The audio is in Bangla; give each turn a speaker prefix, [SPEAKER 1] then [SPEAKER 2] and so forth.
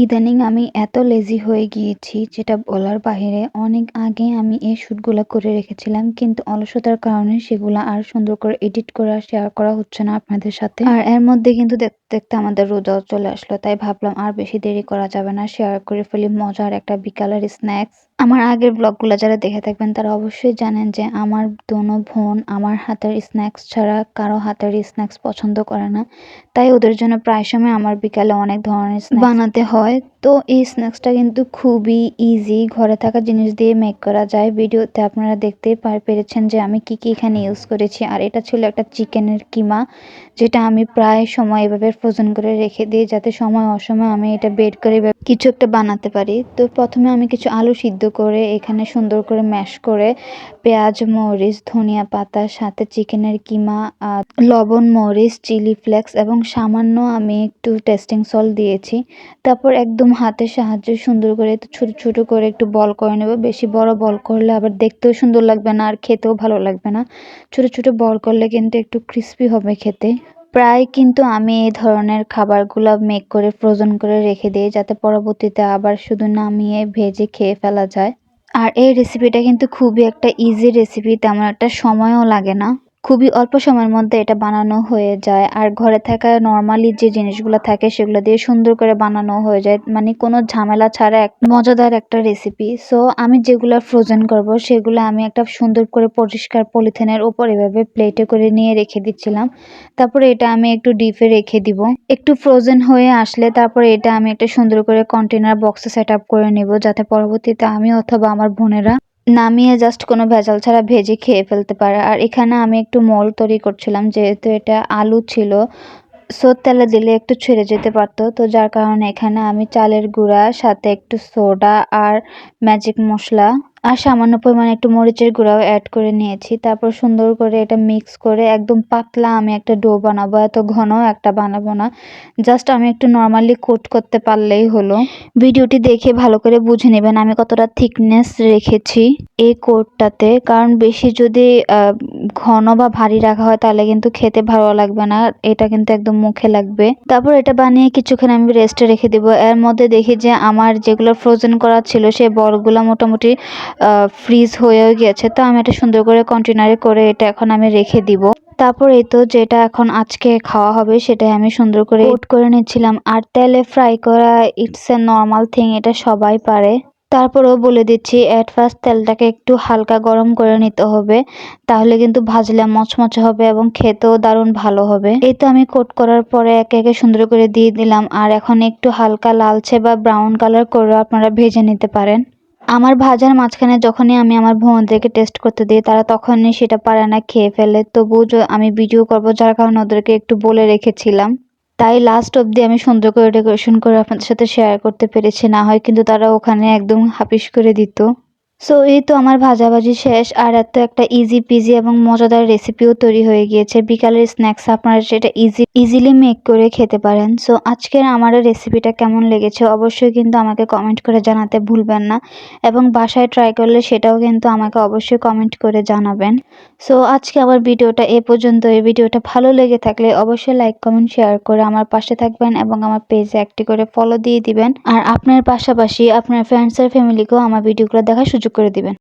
[SPEAKER 1] ইদানিং আমি এত লেজি হয়ে গিয়েছি যেটা বলার বাহিরে। অনেক আগে আমি এই শ্যুটগুলা করে রেখেছিলাম। কিন্তু অলসতার কারণে সেগুলা আর সুন্দর করে এডিট করে আর শেয়ার করা হচ্ছে না আপনাদের সাথে। আর এর মধ্যে কিন্তু দেখতে, দেখতে আমাদের রোজাও চলে আসলো। তাই ভাবলাম আর বেশি দেরি করা যাবে না। শেয়ার করে ফেলি মজার একটা বিকালের স্ন্যাকস। আমার আগের ব্লগগুলা যারা দেখে থাকবেন তারা অবশ্যই জানেন যে আমার দোনো বোন আমার হাতের স্ন্যাকস ছাড়া কারো হাতের স্ন্যাকস পছন্দ করে না। তাই ওদের জন্য প্রায় সময় আমার বিকালে অনেক ধরনের স্ন্যাকস বানাতে হয়। তো এই স্ন্যাক্সটা কিন্তু খুবই ইজি, ঘরে থাকা জিনিস দিয়ে মেক করা যায়। ভিডিওতে আপনারা দেখতেই পেরেছেন যে আমি কি এখানে ইউজ করেছি। আর এটা ছিল একটা চিকেনের কিমা, যেটা আমি প্রায় সময় এভাবে ফ্রোজেন করে রেখে দিই যাতে সময় অসময়ে আমি এটা বের করে কিছু একটা বানাতে পারি। তো প্রথমে আমি কিছু আলু সিদ্ধ করে এখানে সুন্দর করে ম্যাশ করে পেঁয়াজ, মরিচ, ধনিয়া পাতার সাথে চিকেনের কিমা, লবণ, মরিচ, চিলি ফ্লেক্স এবং সামান্য আমি একটু টেস্টিং সল্ট দিয়েছি। তারপর একদম হাতের সাহায্যে সুন্দর করে ছোট ছোট করে একটু বল করে নেব। বেশি বড় বল করলে আবার দেখতেও সুন্দর লাগবে না আর খেতেও ভালো লাগবে না। ছোট ছোট বল করলে কিন্তু একটু ক্রিস্পি হবে খেতে। প্রায় কিন্তু আমি এই ধরনের খাবারগুলো মেক করে ফ্রোজেন করে রেখে দিই যাতে পরবর্তীতে আবার শুধু নামিয়ে ভেজে খেয়ে ফেলা যায়। আর এই রেসিপিটা কিন্তু খুবই একটা ইজি রেসিপি, তেমন একটা সময়ও লাগে না। খুবই অল্প সময়ের মধ্যে এটা বানানো হয়ে যায়। আর ঘরে থাকা নরমালি যে জিনিসগুলো থাকে সেগুলো দিয়ে সুন্দর করে বানানো হয়ে যায়, মানে কোনো ঝামেলা ছাড়া এক মজাদার একটা রেসিপি। সো আমি যেগুলো ফ্রোজেন করব সেগুলো আমি একটা সুন্দর করে পরিষ্কার পলিথিনের উপর এভাবে প্লেটে করে নিয়ে রেখে দিচ্ছিলাম। তারপরে এটা আমি একটু ডিপে রেখে দিব। একটু ফ্রোজেন হয়ে আসলে তারপরে এটা আমি একটা সুন্দর করে কন্টেনার বক্সে সেট আপ করে নিব যাতে পরবর্তীতে আমি অথবা আমার বোনেরা নামিয়ে জাস্ট কোনো ভেজাল ছাড়া ভেজে খেয়ে ফেলতে পারে। আর এখানে আমি একটু মোল তৈরি করছিলাম, যেহেতু এটা আলু ছিল সো তেলে দিলে একটু ছেড়ে যেতে পারতো। তো যার কারণে এখানে আমি চালের গুঁড়া সাথে একটু সোডা আর ম্যাজিক মশলা আর সামান্য পরিমাণে একটু মরিচের গুঁড়াও অ্যাড করে নিয়েছি। তারপর সুন্দর করে এটা মিক্স করে একদম পাতলা আমি একটা ডো বানাবো। এত ঘন একটা বানাবো না, জাস্ট আমি একটু নর্মালি কোট করতে পারলেই হলো। ভিডিওটি দেখে ভালো করে বুঝে নেবেন আমি কতটা থিকনেস রেখেছি এই কোটটাতে, কারণ বেশি যদি ঘন বা ভারী রাখা হয় তাহলে কিন্তু খেতে ভালো লাগবে না। এটা কিন্তু একদম মুখে লাগবে। তারপর এটা বানিয়ে কিছুক্ষণ আমি রেস্টে রেখে দিব। এর মধ্যে দেখি যে আমার যেগুলো ফ্রোজেন করা ছিল সেই বলগুলো মোটামুটি ফ্রিজ হয়েও গিয়েছে। তো আমি এটা সুন্দর করে কন্টেনারে করে এটা এখন আমি রেখে দিব। তারপর এই তো যেটা এখন আজকে খাওয়া হবে সেটাই আমি সুন্দর করে কোট করে নিচ্ছিলাম। আর তেলে ফ্রাই করা ইটস এ নর্মাল থিং, এটা সবাই পারে। তারপরেও বলে দিচ্ছি, এট ফার্স্ট তেলটাকে একটু হালকা গরম করে নিতে হবে, তাহলে কিন্তু ভাজলে মচমচে হবে এবং খেতেও দারুণ ভালো হবে। এই তো আমি কোট করার পরে একে একে সুন্দর করে দিয়ে দিলাম। আর এখন একটু হালকা লালচে বা ব্রাউন কালার করে আপনারা ভেজে নিতে পারেন। আমার ভাজার মাঝখানে যখনই আমি আমার বোনদেরকে টেস্ট করতে দিই তারা তখনই সেটা পারে না, খেয়ে ফেলে। তবুও আমি ভিডিও করব যার কারণে ওদেরকে একটু বলে রেখেছিলাম। তাই লাস্ট অবধি আমি সুন্দর করে ডেকোরেশন করে আপনাদের সাথে শেয়ার করতে পেরেছি, না হয় কিন্তু তারা ওখানে একদম হাপিস করে দিত। সো এই তো আমার ভাজাভাজি শেষ। আর এত একটা ইজি পিজি এবং মজাদার রেসিপিও তৈরি হয়ে গিয়েছে। বিকালের স্ন্যাক্স আপনারা সেটা ইজিলি মেক করে খেতে পারেন। সো আজকের আমার রেসিপিটা কেমন লেগেছে অবশ্যই কিন্তু আমাকে কমেন্ট করে জানাতে ভুলবেন না, এবং বাসায় ট্রাই করলে সেটাও কিন্তু আমাকে অবশ্যই কমেন্ট করে জানাবেন। সো আজকে আমার ভিডিওটা এ পর্যন্ত। এই ভিডিওটা ভালো লেগে থাকলে অবশ্যই লাইক, কমেন্ট, শেয়ার করে আমার পাশে থাকবেন এবং আমার পেজে একটি করে ফলো দিয়ে দিবেন। আর আপনার পাশাপাশি আপনার ফ্রেন্ডস আর ফ্যামিলিকেও আমার ভিডিওগুলো দেখার সুযোগ করে দিবেন।